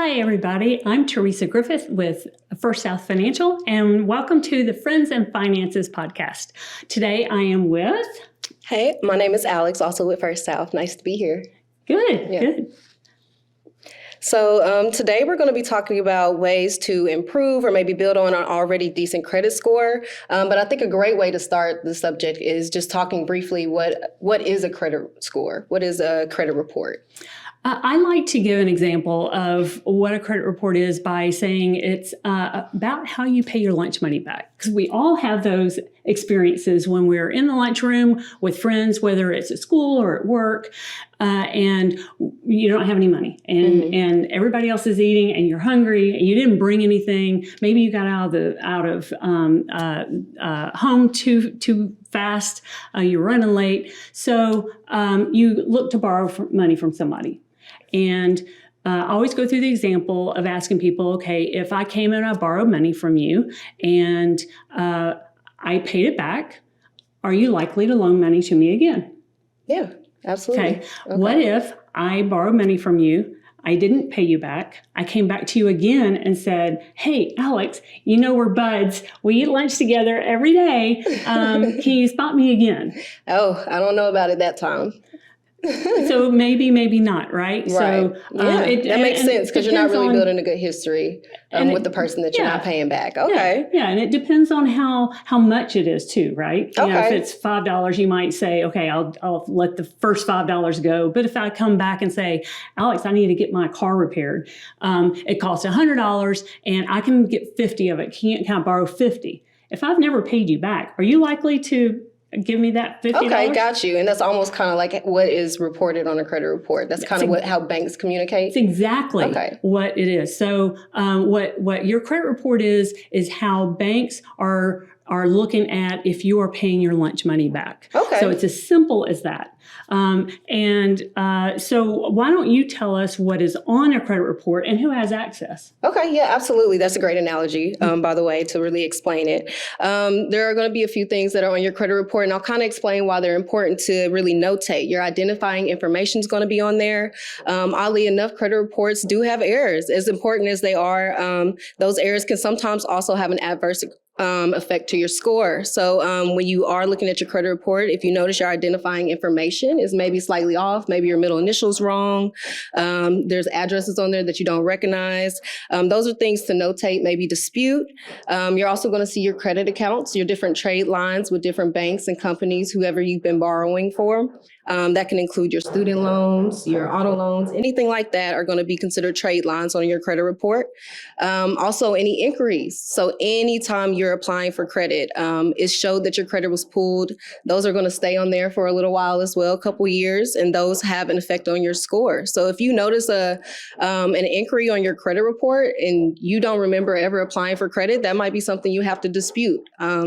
Hi, everybody. I'm Teresa Griffith with First South Financial, and welcome to the Friends and Finances podcast. Today, I am with... Hey, my name is Alex, also with First South. Nice to be here. Good. So today we're going to be talking about ways to improve or maybe build on an already decent credit score. But I think a great way to start the subject is just talking briefly what is a credit score? What is a credit report? I like to give an example of what a credit report is by saying it's about how you pay your lunch money back. Because we all have those experiences when we're in the lunchroom with friends, whether it's at school or at work, and you don't have any money, and everybody else is eating, and you're hungry, and you didn't bring anything. Maybe you got out of home too fast. You're running late, so you look to borrow money from somebody. And I always go through the example of asking people, okay, if I came and I borrowed money from you and I paid it back, are you likely to loan money to me again? Yeah, absolutely. Okay. What if I borrowed money from you, I didn't pay you back, I came back to you again and said, hey, Alex, you know we're buds. We eat lunch together every day. Can you spot me again? Oh, I don't know about it that time. So maybe not, right? Right. So that makes sense because you're not really building a good history with the person that you're not paying back. Okay. Yeah, and it depends on how much it is too, right? You know, if it's $5, you might say, okay, I'll let the first $5 go. But if I come back and say, Alex, I need to get my car repaired, it costs $100, and I can get 50 of it. Can I borrow 50? If I've never paid you back, are you likely to give me that $50? Okay, got you. And that's almost kind of like what is reported on a credit report. That's kind of how banks communicate. It's exactly what it is. So what your credit report is how banks are looking at if you are paying your lunch money back. Okay. So it's as simple as that. So why don't you tell us what is on a credit report and who has access? Okay, yeah, absolutely. That's a great analogy, by the way, to really explain it. There are going to be a few things that are on your credit report, and I'll kind of explain why they're important to really notate. Your identifying information is going to be on there. Oddly enough, credit reports do have errors. As important as they are, those errors can sometimes also have an adverse effect to your score. So when you are looking at your credit report, if you notice your identifying information is maybe slightly off, maybe your middle initial's wrong, there's addresses on there that you don't recognize, those are things to notate, maybe dispute. You're also going to see your credit accounts, your different trade lines with different banks and companies, whoever you've been borrowing for. That can include your student loans, your auto loans, anything like that are going to be considered trade lines on your credit report. Also, any inquiries. So anytime you're applying for credit, it showed that your credit was pulled. Those are going to stay on there for a little while as well, a couple years, and those have an effect on your score. So if you notice an inquiry on your credit report and you don't remember ever applying for credit, that might be something you have to dispute.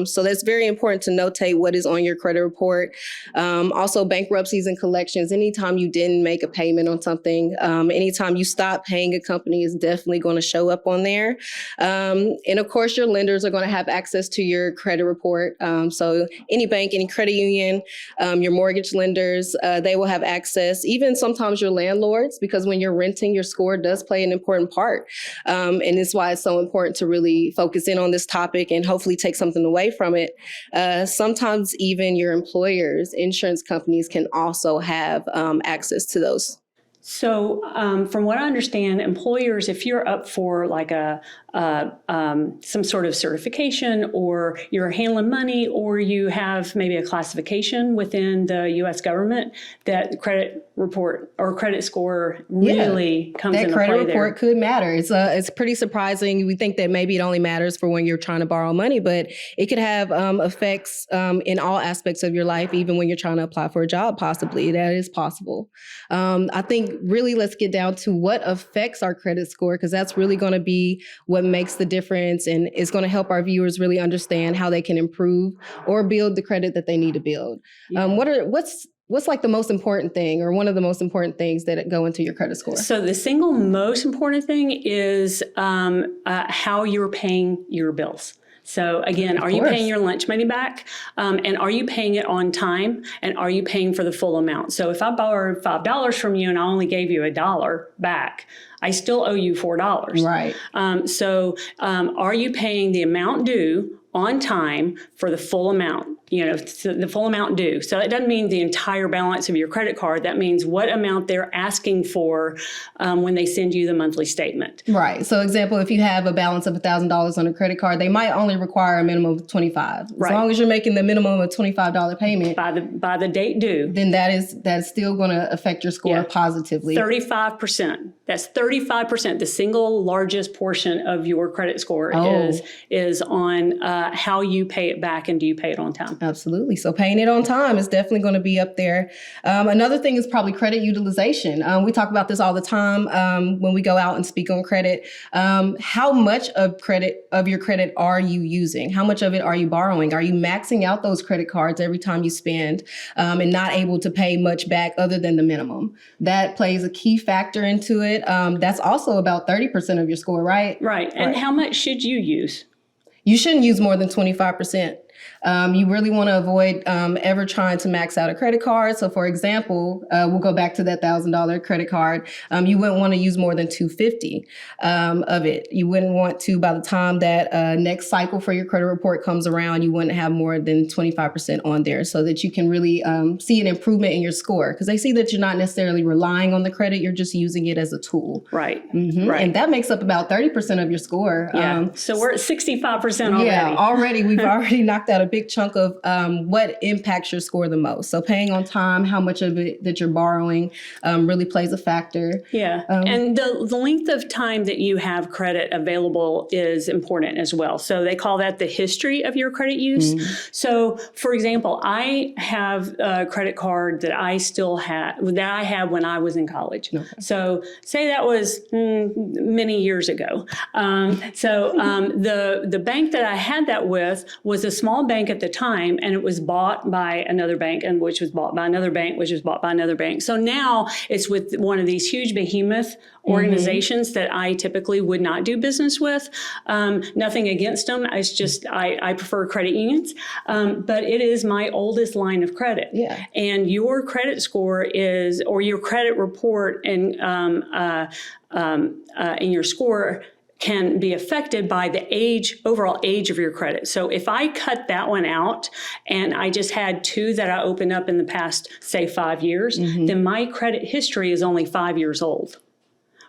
So that's very important to notate what is on your credit report. Also, bankruptcies and collections. Anytime you didn't make a payment on something, anytime you stop paying a company is definitely going to show up on there. And of course, your lenders are going to have access to your credit report. So any bank, any credit union, your mortgage lenders, they will have access. Even sometimes your landlords, because when you're renting, your score does play an important part. And it's why it's so important to really focus in on this topic and hopefully take something away from it. Sometimes even your employers, insurance companies can also have access to those. So from what I understand, employers, if you're up for like some sort of certification, or you're handling money, or you have maybe a classification within the U.S. government, that credit report or credit score really comes into play there. That credit report could matter. It's pretty surprising. We think that maybe it only matters for when you're trying to borrow money, but it could have effects in all aspects of your life, even when you're trying to apply for a job, possibly. That is possible. I think really let's get down to what affects our credit score, because that's really going to be what makes the difference, and it's going to help our viewers really understand how they can improve or build the credit that they need to build. Yeah. What's like the most important thing, or one of the most important things that go into your credit score? So the single most important thing is how you're paying your bills. So again, are you course. paying your lunch money back? And are you paying it on time? And are you paying for the full amount? So if I borrowed $5 from you and I only gave you $1 back, I still owe you $4. Right. Are you paying the amount due on time for the full amount? The full amount due. So that doesn't mean the entire balance of your credit card. That means what amount they're asking for when they send you the monthly statement. Right. So example, if you have a balance of $1,000 on a credit card, they might only require a minimum of $25. As Right. long as you're making the minimum of $25 payment, By the date due, then that's still going to affect your score Yeah. positively. 35%. That's 35%. The single largest portion of your credit score is on how you pay it back and do you pay it on time. Absolutely. So paying it on time is definitely going to be up there. Another thing is probably credit utilization. We talk about this all the time when we go out and speak on credit. How much of your credit are you using? How much of it are you borrowing? Are you maxing out those credit cards every time you spend and not able to pay much back other than the minimum? That plays a key factor into it. That's also about 30% of your score, right? Right. And how much should you use? You shouldn't use more than 25%. You really want to avoid ever trying to max out a credit card. So for example, we'll go back to that $1,000 credit card. You wouldn't want to use more than $250 of it. You wouldn't want to, by the time that next cycle for your credit report comes around, you wouldn't have more than 25% on there so that you can really see an improvement in your score. Because they see that you're not necessarily relying on the credit, you're just using it as a tool. Right. Right. And that makes up about 30% of your score. Yeah. So we're at 65% already. Yeah, already. We've already knocked out a big chunk of what impacts your score the most. So paying on time, how much of it that you're borrowing really plays a factor. Yeah. And the length of time that you have credit available is important as well. So they call that the history of your credit use. So for example, I have a credit card that I had when I was in college. Okay. So say that was many years ago. The bank that I had that with was a small bank at the time, and it was bought by another bank, and which was bought by another bank, which was bought by another bank. So now it's with one of these huge behemoth organizations that I typically would not do business with. Nothing against them. It's just I prefer credit unions, but it is my oldest line of credit. Yeah. And your credit score is, or your credit report and in your score can be affected by the overall age of your credit. So if I cut that one out and I just had two that I opened up in the past, say 5 years, then my credit history is only 5 years old.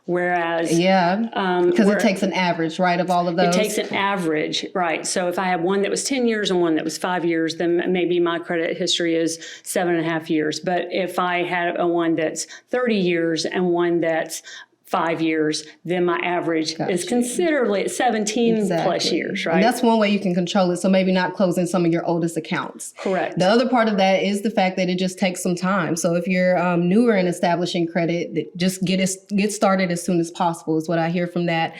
Whereas, because it takes an average, right, of all of those. It takes an average, right? So if I have one that was 10 years and one that was 5 years, then maybe my credit history is 7.5 years. But if I had a one that's 30 years and one that's 5 years, then my average is considerably at 17 plus years, right? And that's one way you can control it. So maybe not closing some of your oldest accounts. Correct. The other part of that is the fact that it just takes some time. So if you're newer in establishing credit, just get started as soon as possible is what I hear from that.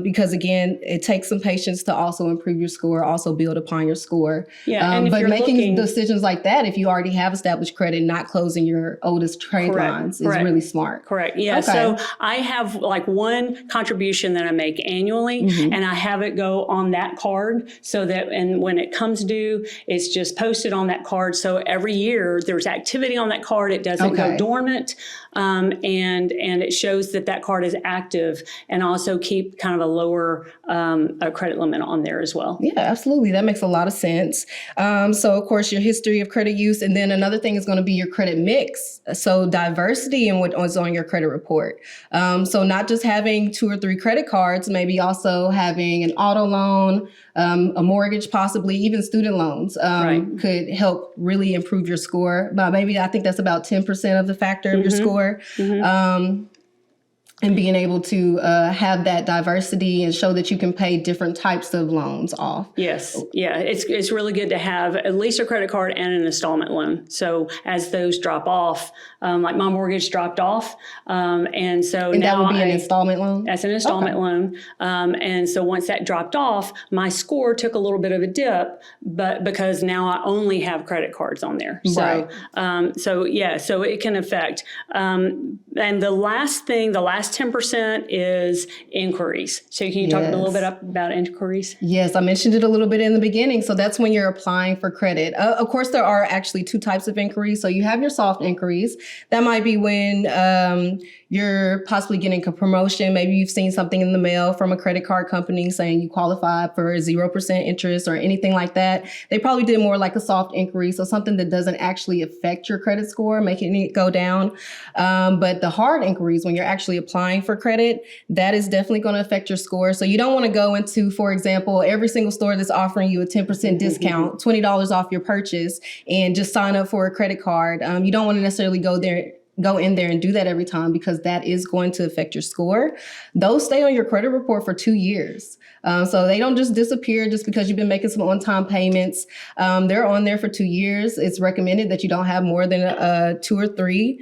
Because again, it takes some patience to also improve your score, also build upon your score. Yeah, but making decisions like that, if you already have established credit, not closing your oldest trade lines is really smart. Correct. Yeah. Okay. So I have like one contribution that I make annually, and I have it go on that card so that, and when it comes due, it's just posted on that card. So every year there's activity on that card. It doesn't go dormant. And it shows that card is active, and also keep kind of a lower a credit limit on there as well. Yeah, absolutely. That makes a lot of sense. So of course your history of credit use, and then another thing is going to be your credit mix. So diversity in what is on your credit report. So not just having 2 or 3 credit cards, maybe also having an auto loan, a mortgage, possibly even student loans could help really improve your score. But maybe I think that's about 10% of the factor of your score. And being able to have that diversity and show that you can pay different types of loans off. Yes. Yeah. It's really good to have at least a credit card and an installment loan. So as those drop off, like my mortgage dropped off. And so and now that would be an installment loan? That's an installment loan. And so once that dropped off, my score took a little bit of a dip, but because now I only have credit cards on there. So, so it can affect. And the last last 10% is inquiries. So can you talk a little bit about inquiries? Yes, I mentioned it a little bit in the beginning. So that's when you're applying for credit. Of course, there are actually two types of inquiries. So you have your soft inquiries. That might be when you're possibly getting a promotion. Maybe you've seen something in the mail from a credit card company saying you qualify for 0% interest or anything like that. They probably did more like a soft inquiry. So something that doesn't actually affect your credit score, making it go down. But the hard inquiries, when you're actually applying for credit, that is definitely going to affect your score. So you don't want to go into, for example, every single store that's offering you a 10% discount, $20 off your purchase, and just sign up for a credit card. You don't want to necessarily go in there and do that every time, because that is going to affect your score. Those stay on your credit report for 2 years. So they don't just disappear just because you've been making some on-time payments. They're on there for 2 years. It's recommended that you don't have more than 2 or 3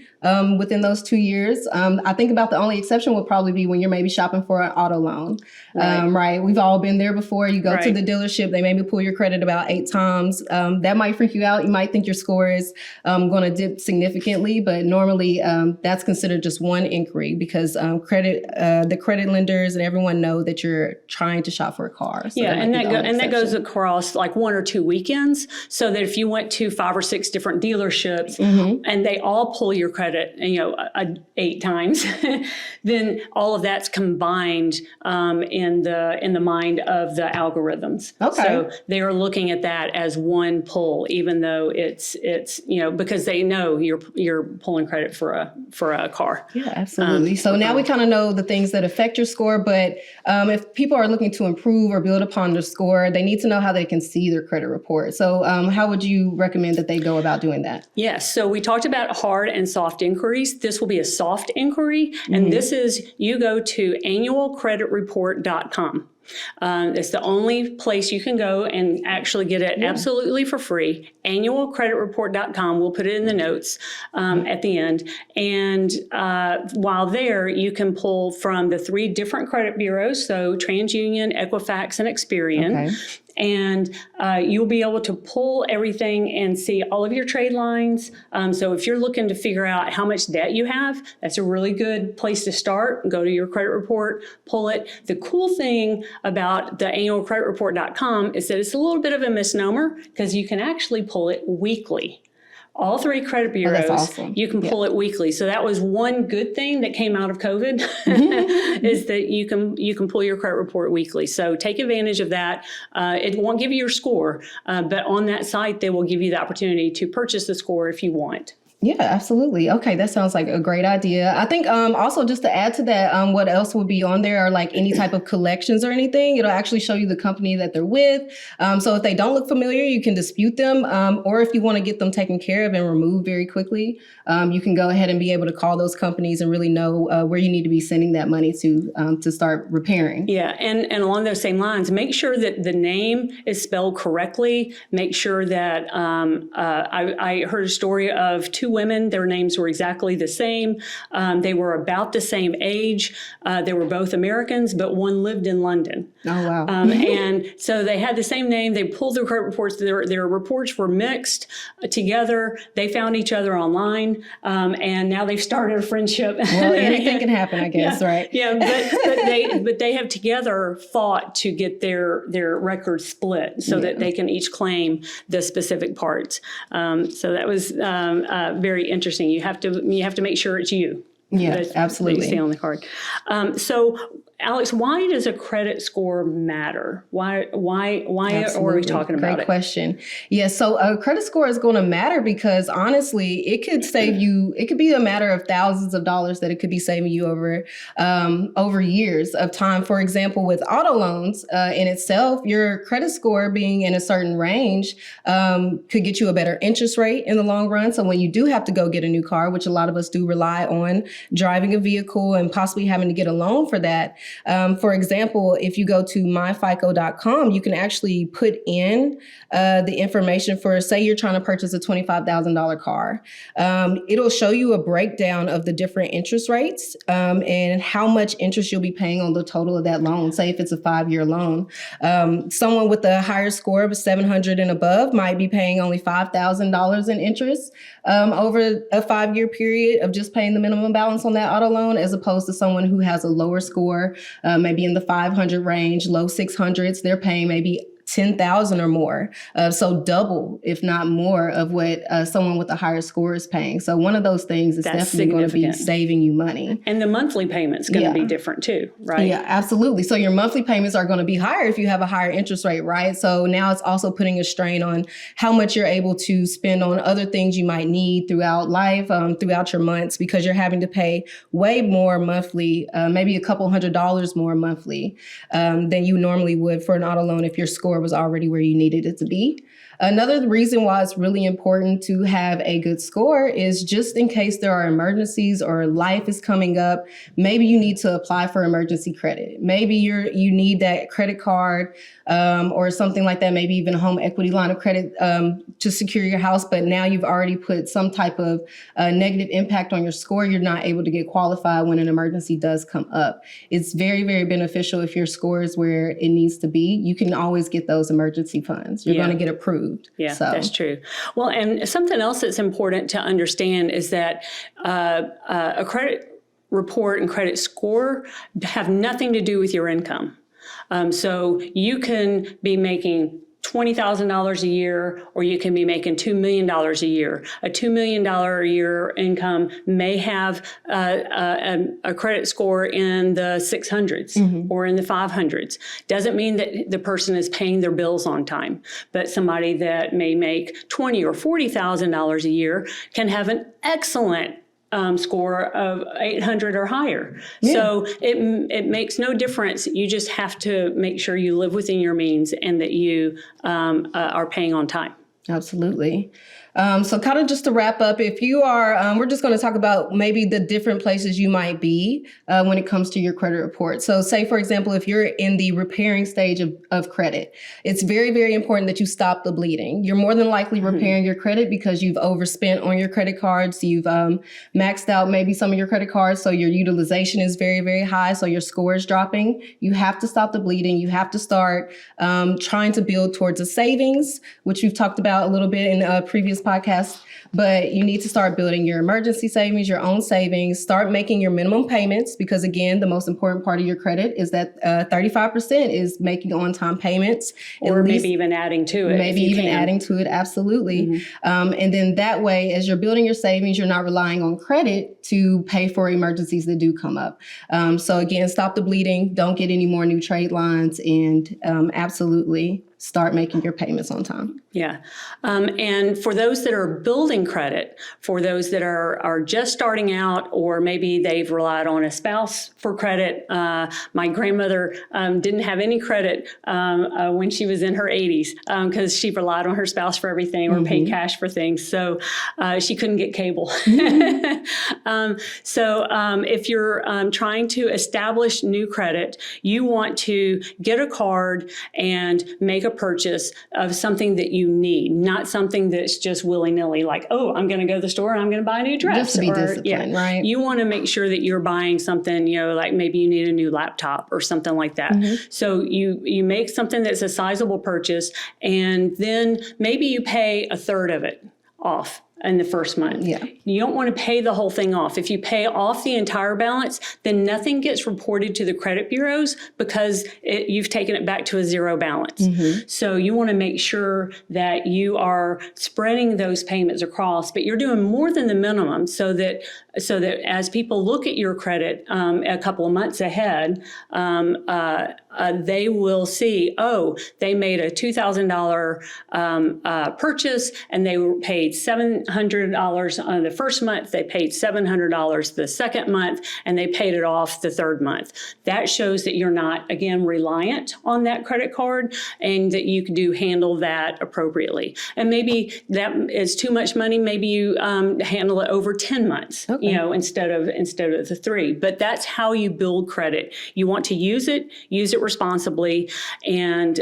within those 2 years. I think about the only exception would probably be when you're maybe shopping for an auto loan. Right. We've all been there before. You go to the dealership, they maybe pull your credit about 8 times. That might freak you out. You might think your score is going to dip significantly, but normally that's considered just one inquiry, because the credit lenders and everyone know that you're trying to shop for a car. So that goes across like 1 or 2 weekends, so that if you went to 5 or 6 different dealerships and they all pull your credit, 8 times, then all of that's combined in the mind of the algorithms. Okay. So they are looking at that as one pull, even though it's because they know you're pulling credit for a car. Yeah, absolutely. So now we kind of know the things that affect your score, but if people are looking to improve or build upon their score, they need to know how they can see their credit report. So how would you recommend that they go about doing that? Yes. So we talked about hard and soft inquiries. This will be a soft inquiry. And this is, you go to annualcreditreport.com. It's the only place you can go and actually get it absolutely for free. Annualcreditreport.com. We'll put it in the notes at the end. And while there, you can pull from the 3 different credit bureaus, so TransUnion, Equifax, and Experian. Okay. And you'll be able to pull everything and see all of your trade lines. So if you're looking to figure out how much debt you have, that's a really good place to start. Go to your credit report, pull it. The cool thing about the annualcreditreport.com is that it's a little bit of a misnomer, because you can actually pull it weekly. All 3 credit bureaus, you can pull it weekly. So that was one good thing that came out of COVID, is that you can pull your credit report weekly. So take advantage of that. It won't give you your score, but on that site, they will give you the opportunity to purchase the score if you want. Yeah, absolutely. Okay, that sounds like a great idea. I think also just to add to that, what else would be on there are like any type of collections or anything. It'll actually show you the company that they're with. So if they don't look familiar, you can dispute them. Or if you want to get them taken care of and removed very quickly, you can go ahead and be able to call those companies and really know where you need to be sending that money to start repairing. Yeah, and along those same lines, make sure that the name is spelled correctly. Make sure that I heard a story of 2 women. Their names were exactly the same. They were about the same age. They were both Americans, but one lived in London. Oh, wow. And so they had the same name. They pulled their credit reports. Their reports were mixed together. They found each other online, and now they've started a friendship. Well, anything can happen, I guess, right? Yeah, but they have together fought to get their records split so that they can each claim the specific parts. So that was very interesting. You have to make sure it's you. Yeah, absolutely. That you see on the card. So, Alex, why does a credit score matter? Why are we talking about it? Great question. Yeah, so a credit score is going to matter because honestly, it could save you, it could be a matter of thousands of dollars that it could be saving you over years of time. For example, with auto loans in itself, your credit score being in a certain range could get you a better interest rate in the long run. So when you do have to go get a new car, which a lot of us do rely on driving a vehicle and possibly having to get a loan for that, For example, if you go to myfico.com, you can actually put in the information for, say you're trying to purchase a $25,000 car. It'll show you a breakdown of the different interest rates and how much interest you'll be paying on the total of that loan. Say if it's a 5-year loan, someone with a higher score of 700 and above might be paying only $5,000 in interest over a 5-year period of just paying the minimum balance on that auto loan, as opposed to someone who has a lower score, maybe in the 500 range, low 600s, they're paying maybe 10,000 or more. So double, if not more, of what someone with a higher score is paying. So one of those things is That's definitely going to be significant. saving you money. And the monthly payment's going to be different too, right? Yeah, absolutely. So your monthly payments are going to be higher if you have a higher interest rate, right? So now it's also putting a strain on how much you're able to spend on other things you might need throughout life, throughout your months, because you're having to pay way more monthly, maybe a couple $100 more monthly than you normally would for an auto loan if your score was already where you needed it to be. Another reason why it's really important to have a good score is just in case there are emergencies or life is coming up. Maybe you need to apply for emergency credit. Maybe you need that credit card or something like that, maybe even a home equity line of credit to secure your house. But now you've already put some type of negative impact on your score. You're not able to get qualified when an emergency does come up. It's very, very beneficial if your score is where it needs to be. You can always get those emergency funds. You're going to get approved. Yeah, So. that's true. Well, and something else that's important to understand is that a credit report and credit score have nothing to do with your income. So you can be making $20,000 a year, or you can be making $2 million a year. A $2 million a year income may have a credit score in the 600s or in the 500s. Doesn't mean that the person is paying their bills on time, but somebody that may make $20,000 or $40,000 a year can have an excellent score of 800 or higher. Yeah. So it makes no difference. You just have to make sure you live within your means and that you are paying on time. Absolutely. So kind of just to wrap up, if you are, we're just going to talk about maybe the different places you might be when it comes to your credit report. So say, for example, if you're in the repairing stage of credit, it's very, very important that you stop the bleeding. You're more than likely repairing your credit because you've overspent on your credit cards. You've maxed out maybe some of your credit cards. So your utilization is very, very high. So your score is dropping. You have to stop the bleeding. You have to start trying to build towards a savings, which we've talked about a little bit in a previous podcast, but you need to start building your emergency savings, your own savings, start making your minimum payments, because again, the most important part of your credit is that 35% is making on-time payments. Or maybe even adding to it. Maybe even adding to it, absolutely. And then that way, as you're building your savings, you're not relying on credit to pay for emergencies that do come up. So again, stop the bleeding, don't get any more new trade lines, and absolutely start making your payments on time. Yeah. And for those that are building credit, for those that are just starting out, or maybe they've relied on a spouse for credit. My grandmother didn't have any credit when she was in her 80s because she relied on her spouse for everything or paid cash for things. So she couldn't get cable. So if you're trying to establish new credit, you want to get a card and make a purchase of something that you need, not something that's just willy-nilly like, oh, I'm going to go to the store and I'm going to buy a new dress. Just to be disciplined, right? You want to make sure that you're buying something, like maybe you need a new laptop or something like that. So you make something that's a sizable purchase, and then maybe you pay a third of it off in the first month. Yeah. You don't want to pay the whole thing off. If you pay off the entire balance, then nothing gets reported to the credit bureaus because you've taken it back to a zero balance. So you want to make sure that you are spreading those payments across, but you're doing more than the minimum so that as people look at your credit a couple of months ahead, they will see, oh, they made a $2,000 purchase and they were paid $700 $700 on the first month, they paid $700 the second month, and they paid it off the third month. That shows that you're not, again, reliant on that credit card and that you do handle that appropriately. And maybe that is too much money. Maybe you handle it over 10 months, Okay. instead of the 3. But that's how you build credit. You want to use it responsibly, and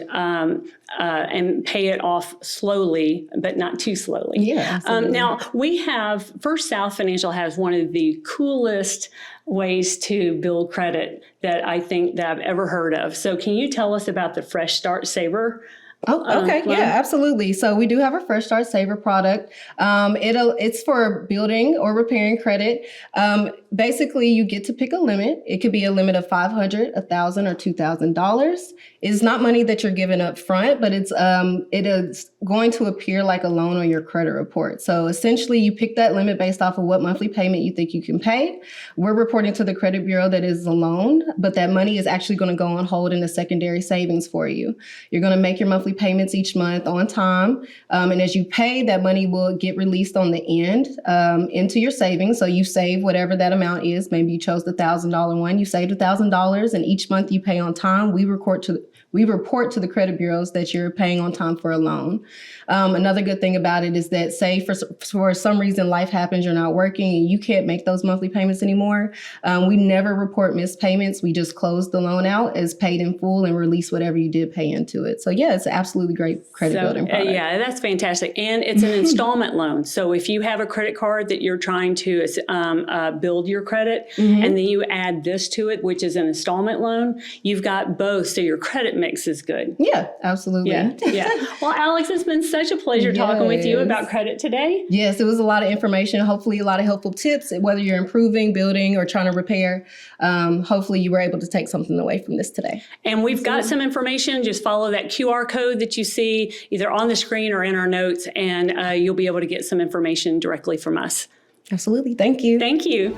pay it off slowly, but not too slowly. Yeah, absolutely. Now, we have, First South Financial has one of the coolest ways to build credit that I think that I've ever heard of. So can you tell us about the Fresh Start Saver? Oh, okay. loan? Yeah, absolutely. So we do have a Fresh Start Saver product. It's for building or repairing credit. Basically, you get to pick a limit. It could be a limit of $500, $1,000, or $2,000. It's not money that you're giving up front, but it is going to appear like a loan on your credit report. So essentially, you pick that limit based off of what monthly payment you think you can pay. We're reporting to the credit bureau that is a loan, but that money is actually going to go on hold in the secondary savings for you. You're going to make your monthly payments each month on time. And as you pay, that money will get released on the end into your savings. So you save whatever that amount is. Maybe you chose the $1,000 one, you saved $1,000, and each month you pay on time. We report to the credit bureaus that you're paying on time for a loan. Another good thing about it is that, say for some reason life happens, you're not working and you can't make those monthly payments anymore, we never report missed payments. We just close the loan out as paid in full and release whatever you did pay into it. So yeah, it's an absolutely great credit building product. Yeah, that's fantastic. And it's an installment loan. So if you have a credit card that you're trying to build your credit, and then you add this to it, which is an installment loan, you've got both. So your credit mix is good. Yeah, absolutely. Yeah. Well, Alex, it's been such a pleasure talking with you about credit today. Yes, it was a lot of information, hopefully a lot of helpful tips, whether you're improving, building, or trying to repair. Hopefully you were able to take something away from this today. And we've got some information. Just follow that QR code that you see either on the screen or in our notes, and you'll be able to get some information directly from us. Absolutely. Thank you. Thank you.